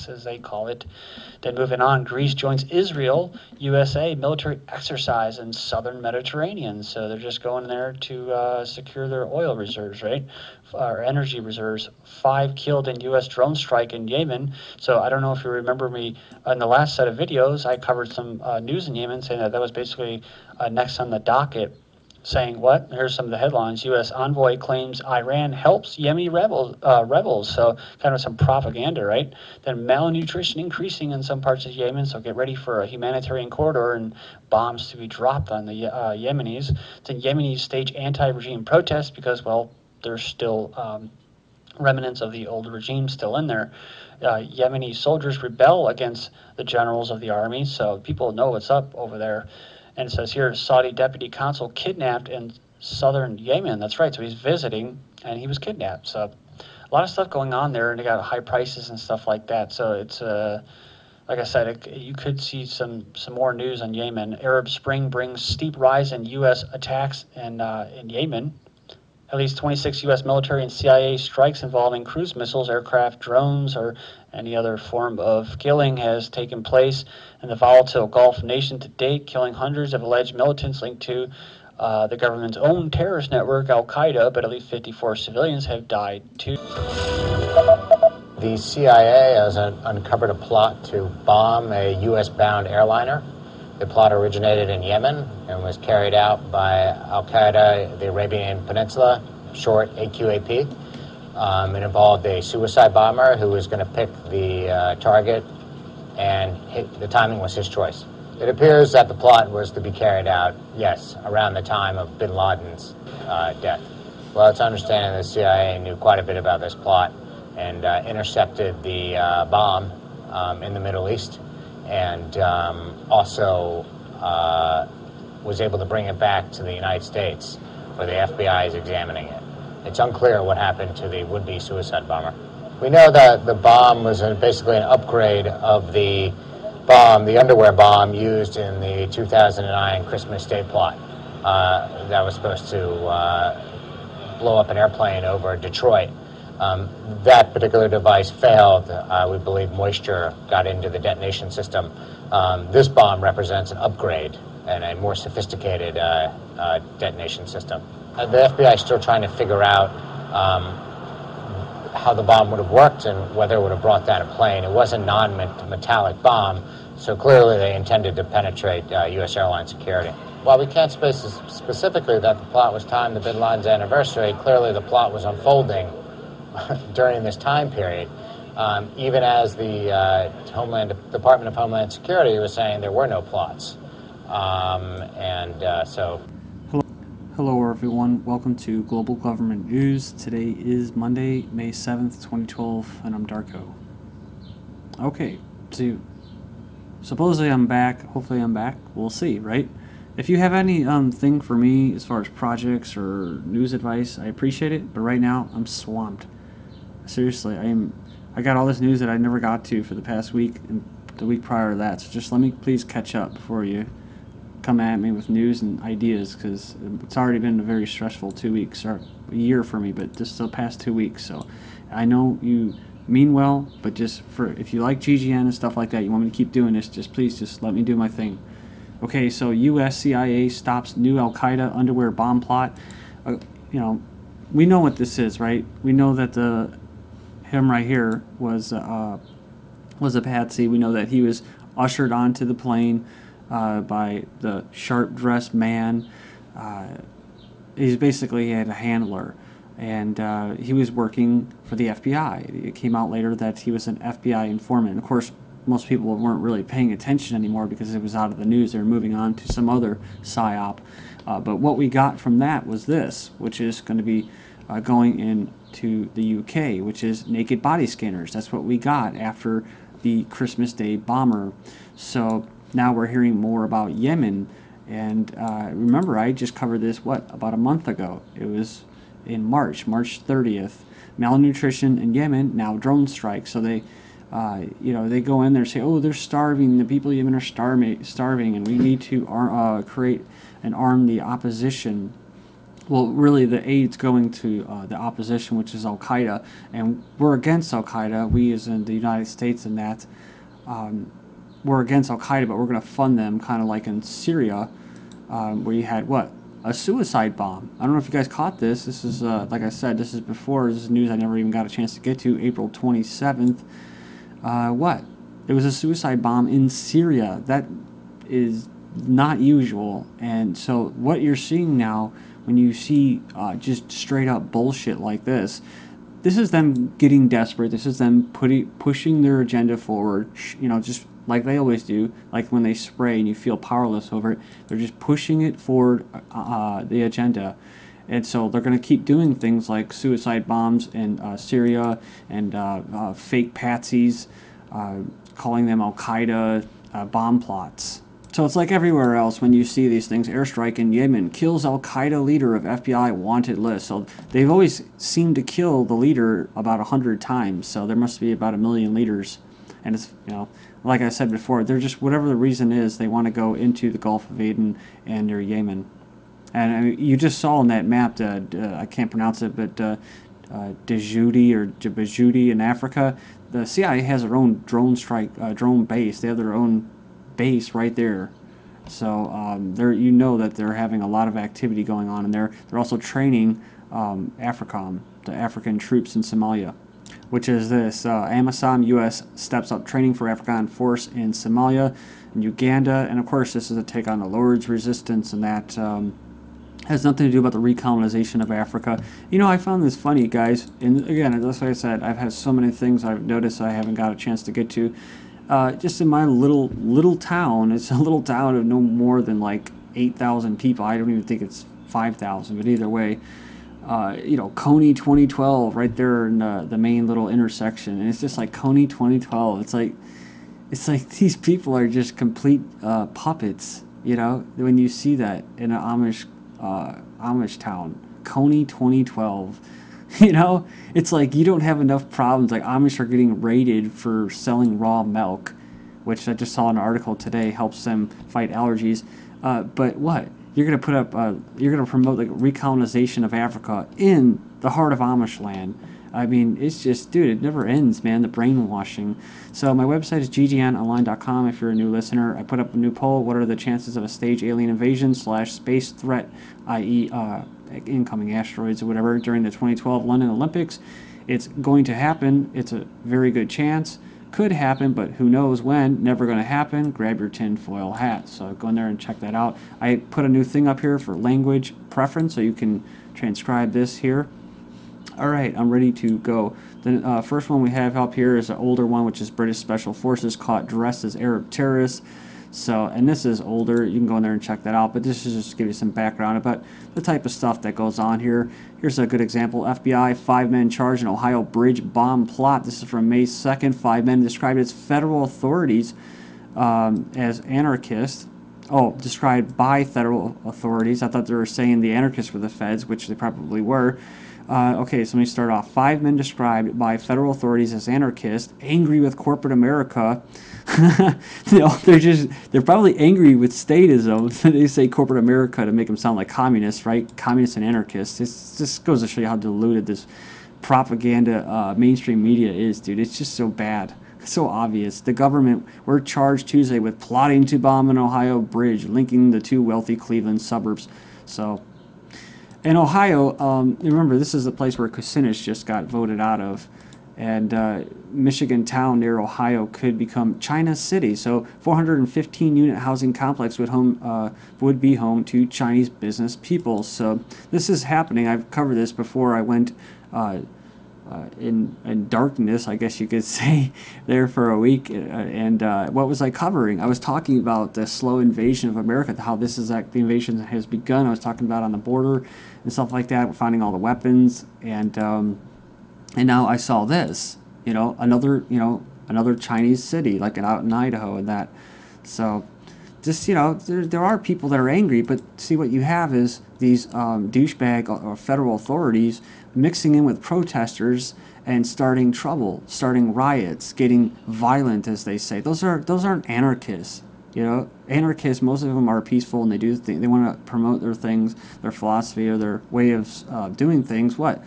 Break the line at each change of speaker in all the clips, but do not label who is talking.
as they call it. Then moving on, Greece joins Israel, USA military exercise in southern Mediterranean. So they're just going there to secure their oil reserves, right? Or energy reserves. 5 killed in U.S. drone strike in Yemen. So I don't know if you remember me in the last set of videos, I covered some news in Yemen saying that was basically next on the docket, saying what? Here's some of the headlines. U.S. envoy claims Iran helps Yemeni rebels. So kind of some propaganda, right? Then malnutrition increasing in some parts of Yemen. So get ready for a humanitarian corridor and bombs to be dropped on the Yemenis. Then Yemenis stage anti-regime protests because, well, there's still remnants of the old regime still in there. Yemeni soldiers rebel against the generals of the army. So people know what's up over there. And it says here, Saudi deputy consul kidnapped in southern Yemen. That's right. So he's visiting, and he was kidnapped. So a lot of stuff going on there, and they got high prices and stuff like that. So it's like I said, you could see some more news on Yemen. Arab Spring brings steep rise in U.S. attacks in Yemen. At least 26 U.S. military and CIA strikes involving cruise missiles, aircraft, drones, or any other form of killing has taken place in the volatile Gulf nation to date, killing hundreds of alleged militants linked to the government's own terrorist network, Al-Qaeda, but at least 54 civilians have died too.
The CIA has uncovered a plot to bomb a U.S.-bound airliner. The plot originated in Yemen and was carried out by Al-Qaeda, the Arabian Peninsula, short AQAP. It involved a suicide bomber who was going to pick the target, and the timing was his choice. It appears that the plot was to be carried out, yes, around the time of bin Laden's death. Well, it's understanding the CIA knew quite a bit about this plot and intercepted the bomb in the Middle East, and also was able to bring it back to the United States, where the FBI is examining it. It's unclear what happened to the would-be suicide bomber. We know that the bomb was basically an upgrade of the bomb, the underwear bomb used in the 2009 Christmas Day plot. That was supposed to blow up an airplane over Detroit. That particular device failed. We believe moisture got into the detonation system. This bomb represents an upgrade and a more sophisticated detonation system. The FBI is still trying to figure out how the bomb would have worked and whether it would have brought down a plane. It was a non-metallic bomb, so clearly they intended to penetrate U.S. airline security. While we can't say specifically that the plot was timed to bin Laden's anniversary, clearly the plot was unfolding during this time period, even as the Department of Homeland Security was saying there were no plots. So...
Hello everyone, welcome to Global Government News. Today is Monday, May 7th, 2012, and I'm Darko. Okay, so supposedly I'm back, hopefully I'm back, we'll see, right? If you have any thing for me as far as projects or news advice, I appreciate it, but right now I'm swamped. Seriously, I got all this news that I never got to for the past week and the week prior to that, so just let me please catch up before you come at me with news and ideas, because it's already been a very stressful 2 weeks, or a year for me, but just the past 2 weeks. So I know you mean well, but just if you like GGN and stuff like that, you want me to keep doing this, please just let me do my thing. Okay, so US CIA stops new Al-Qaeda underwear bomb plot. We know what this is, right? We know that him right here was a patsy. We know that he was ushered onto the plane by the sharp-dressed man. He had a handler, and he was working for the FBI. It came out later that he was an FBI informant. Of course, most people weren't really paying attention anymore because it was out of the news. They were moving on to some other psyop. But what we got from that was this, which is going to be going into the UK, which is naked body scanners. That's what we got after the Christmas Day bomber. So now we're hearing more about Yemen, and remember, I just covered this, about a month ago. It was in March 30th. Malnutrition in Yemen, now drone strikes. So they go in there and say, oh, they're starving, the people of Yemen are starving, and we need to create and arm the opposition. well, really, the aid's going to the opposition, which is Al-Qaeda, and we're against Al-Qaeda. We, as in the United States, and that we're against Al-Qaeda, but we're going to fund them, kind of like in Syria, where you had what, a suicide bomb. I don't know if you guys caught this. This is like I said, this is before. This is news I never even got a chance to get to. April 27th. What? It was a suicide bomb in Syria. That is not usual, and so what you're seeing now, when you see just straight up bullshit like this is them getting desperate. This is them pushing their agenda forward, just like they always do, like when they spray and you feel powerless over it. They're just pushing it forward, the agenda. And so they're going to keep doing things like suicide bombs in Syria, and fake patsies, calling them Al-Qaeda bomb plots. So it's like everywhere else when you see these things. Airstrike in Yemen kills Al-Qaeda leader of FBI wanted list. So they've always seemed to kill the leader about 100 times. So there must be about 1 million leaders. And it's, like I said before, they're just, whatever the reason is, they want to go into the Gulf of Aden and near Yemen. And I mean, you just saw on that map, I can't pronounce it, but Djibouti or Djibouti in Africa, the CIA has their own drone base. They have their own base right there. So that they're having a lot of activity going on, and they're also training AFRICOM, the African troops in Somalia, which is this AMISOM. U.S. steps up training for Afghan force in Somalia and Uganda, and of course this is a take on the Lord's resistance, and that has nothing to do about the recolonization of Africa. I found this funny, guys, and again, that's like I said, I've had so many things I've noticed I haven't got a chance to get to. Just in my little town, it's a little town of no more than like 8,000 people. I don't even think it's 5,000, but either way, Coney 2012 right there in the main little intersection, and it's just like Coney 2012. It's like these people are just complete puppets. When you see that in an Amish town, Coney 2012. It's like you don't have enough problems. Like Amish are getting raided for selling raw milk, which I just saw an article today helps them fight allergies. But what? You're going to put up, you're going to promote like recolonization of Africa in the heart of Amish land. I mean, it's just, dude, it never ends, man, the brainwashing. So my website is ggnonline.com if you're a new listener. I put up a new poll. What are the chances of a staged alien invasion / space threat, i.e., incoming asteroids or whatever, during the 2012 London Olympics? It's going to happen. It's a very good chance. Could happen, but who knows when. Never going to happen. Grab your tinfoil hat. So go in there and check that out. I put a new thing up here for language preference, so you can transcribe this here. All right, I'm ready to go. The first one we have up here is an older one, which is British Special Forces caught dressed as Arab terrorists. So, and this is older. You can go in there and check that out. But this is just to give you some background about the type of stuff that goes on here. Here's a good example. FBI, 5 men charged in Ohio bridge bomb plot. This is from May 2nd. 5 men described as federal authorities as anarchists. Oh, described by federal authorities. I thought they were saying the anarchists were the feds, which they probably were. Okay, so let me start off. 5 men described by federal authorities as anarchists, angry with corporate America. They're probably angry with statism. They say corporate America to make them sound like communists, right? Communists and anarchists. This just goes to show you how diluted this propaganda mainstream media is, dude. It's just so bad. So obvious. The government were charged Tuesday with plotting to bomb an Ohio bridge linking the 2 wealthy Cleveland suburbs. So, in Ohio, remember, this is the place where Kucinich just got voted out of. And Michigan town near Ohio could become China City. So 415-unit housing complex would be home to Chinese business people. So this is happening. I've covered this before. I went in darkness, I guess you could say, there for a week. And what was I covering? I was talking about the slow invasion of America, how this is like the invasion has begun. I was talking about on the border and stuff like that. We're finding all the weapons, and now I saw this, another Chinese city, like out in Idaho and that. So just, there are people that are angry, but see, what you have is these douchebag or federal authorities mixing in with protesters and starting trouble, starting riots, getting violent, as they say. Those aren't anarchists. You know, anarchists, most of them are peaceful, and they want to promote their things, their philosophy, or their way of doing things. What?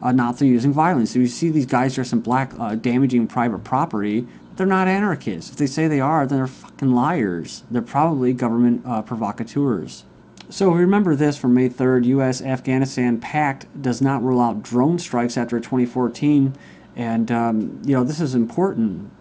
Not through using violence. So you see these guys dressed in black, damaging private property. They're not anarchists. If they say they are, then they're fucking liars. They're probably government provocateurs. So remember this from May 3rd, US-Afghanistan pact does not rule out drone strikes after 2014. And, you know, this is important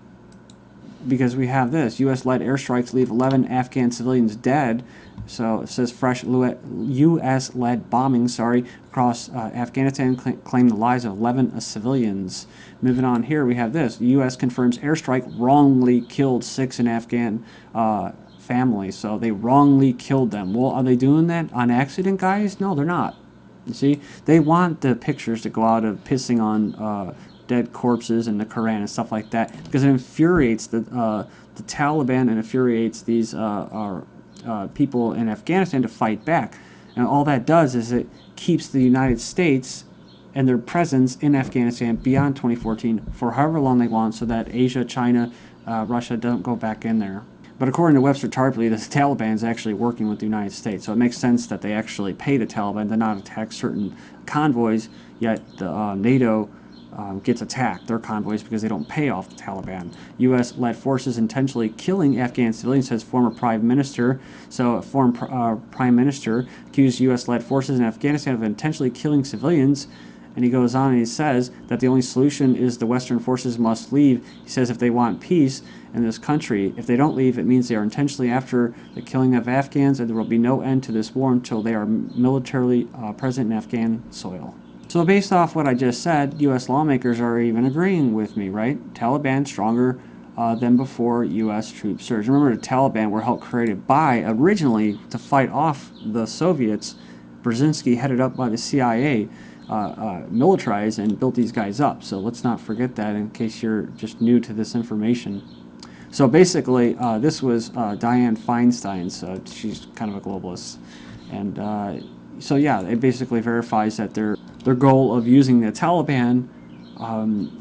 because we have this. U.S.-led airstrikes leave 11 Afghan civilians dead. So it says fresh U.S.-led bombings, across Afghanistan claim the lives of 11 civilians. Moving on here, we have this. U.S. confirms airstrike wrongly killed 6 in Afghan family. So they wrongly killed them. Well, are they doing that on accident, guys? No, they're not. You see, they want the pictures to go out of pissing on dead corpses in the Quran and stuff like that, because it infuriates the Taliban and infuriates these people in Afghanistan to fight back. And all that does is it keeps the United States and their presence in Afghanistan beyond 2014 for however long they want, so that Asia, China, Russia don't go back in there. But according to Webster Tarpley, the Taliban is actually working with the United States, so it makes sense that they actually pay the Taliban to not attack certain convoys, yet the NATO gets attacked, their convoys, because they don't pay off the Taliban. U.S.-led forces intentionally killing Afghan civilians, says former Prime Minister. So a former Prime Minister accused U.S.-led forces in Afghanistan of intentionally killing civilians. And he goes on and he says that the only solution is the Western forces must leave. He says if they want peace in this country, if they don't leave, it means they are intentionally after the killing of Afghans, and there will be no end to this war until they are militarily present in Afghan soil. So based off what I just said, U.S. lawmakers are even agreeing with me, right? Taliban stronger than before U.S. troops surged. Remember, the Taliban were helped created by, originally, to fight off the Soviets. Brzezinski, headed up by the CIA, militarized and built these guys up. So let's not forget that in case you're just new to this information. So basically, this was Dianne Feinstein's. She's kind of a globalist. And so yeah, it basically verifies that their goal of using the Taliban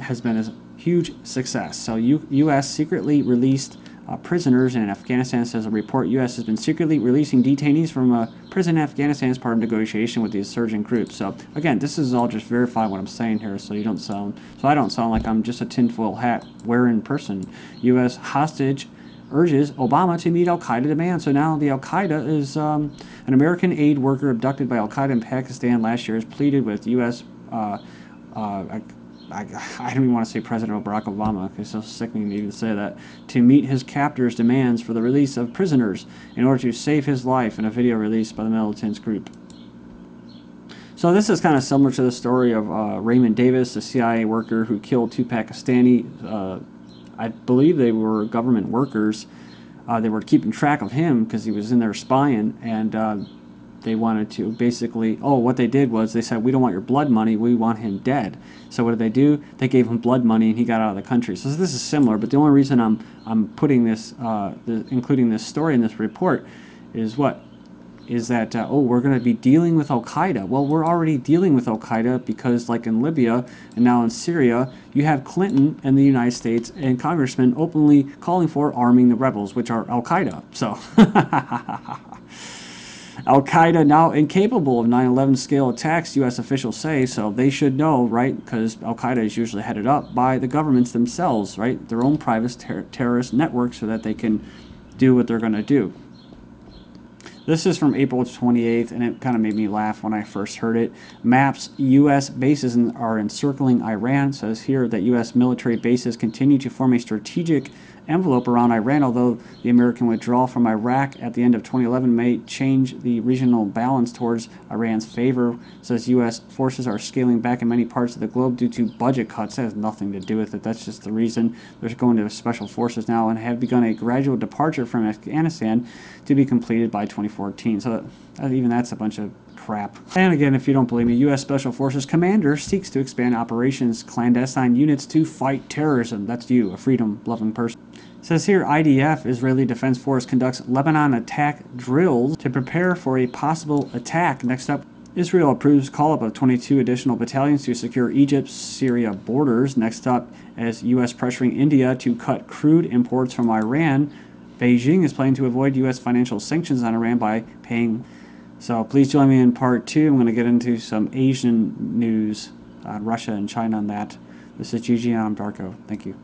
has been a huge success. So U.S. secretly released prisoners in Afghanistan, says a report. U.S. has been secretly releasing detainees from a prison in Afghanistan as part of negotiation with the insurgent groups. So again, this is all just verifying what I'm saying here, so I don't sound like I'm just a tinfoil hat wearing person. U.S. hostage urges Obama to meet Al-Qaeda demands. So now the Al-Qaeda is an American aid worker abducted by Al-Qaeda in Pakistan last year has pleaded with U.S. I don't even want to say President Barack Obama, because it's so sickening to even say that, to meet his captor's demands for the release of prisoners in order to save his life, in a video released by the militants group. So this is kind of similar to the story of Raymond Davis, a CIA worker who killed 2 Pakistani, I believe they were government workers. They were keeping track of him because he was in there spying, and they wanted to basically, what they did was they said, we don't want your blood money, we want him dead. So what did they do? They gave him blood money and he got out of the country. So this is similar, but the only reason I'm putting this, including this story in this report is what? Is that, we're going to be dealing with Al-Qaeda. Well, we're already dealing with Al-Qaeda because, like in Libya and now in Syria, you have Clinton and the United States and congressmen openly calling for arming the rebels, which are Al-Qaeda. So Al-Qaeda now incapable of 9/11 scale attacks, U.S. officials say, so they should know, right? Because Al-Qaeda is usually headed up by the governments themselves, right? Their own private terrorist networks, so that they can do what they're going to do. This is from April 28th, and it kind of made me laugh when I first heard it. Maps U.S. bases are encircling Iran. It says here that U.S. military bases continue to form a strategic envelope around Iran, although the American withdrawal from Iraq at the end of 2011 may change the regional balance towards Iran's favor. It says U.S. forces are scaling back in many parts of the globe due to budget cuts. That has nothing to do with it. That's just the reason. They're going to special forces now and have begun a gradual departure from Afghanistan to be completed by 2014. So even that's a bunch of crap. And again, if you don't believe me, U.S. Special Forces commander seeks to expand operations clandestine units to fight terrorism. That's you, a freedom-loving person. It says here, IDF, Israeli Defense Force, conducts Lebanon attack drills to prepare for a possible attack. Next up, Israel approves call-up of 22 additional battalions to secure Egypt-Syria borders. Next up, as U.S. pressuring India to cut crude imports from Iran. Beijing is planning to avoid U.S. financial sanctions on Iran by paying. So please join me in part 2. I'm going to get into some Asian news, Russia and China on that. This is GGN. I'm Darko. Thank you.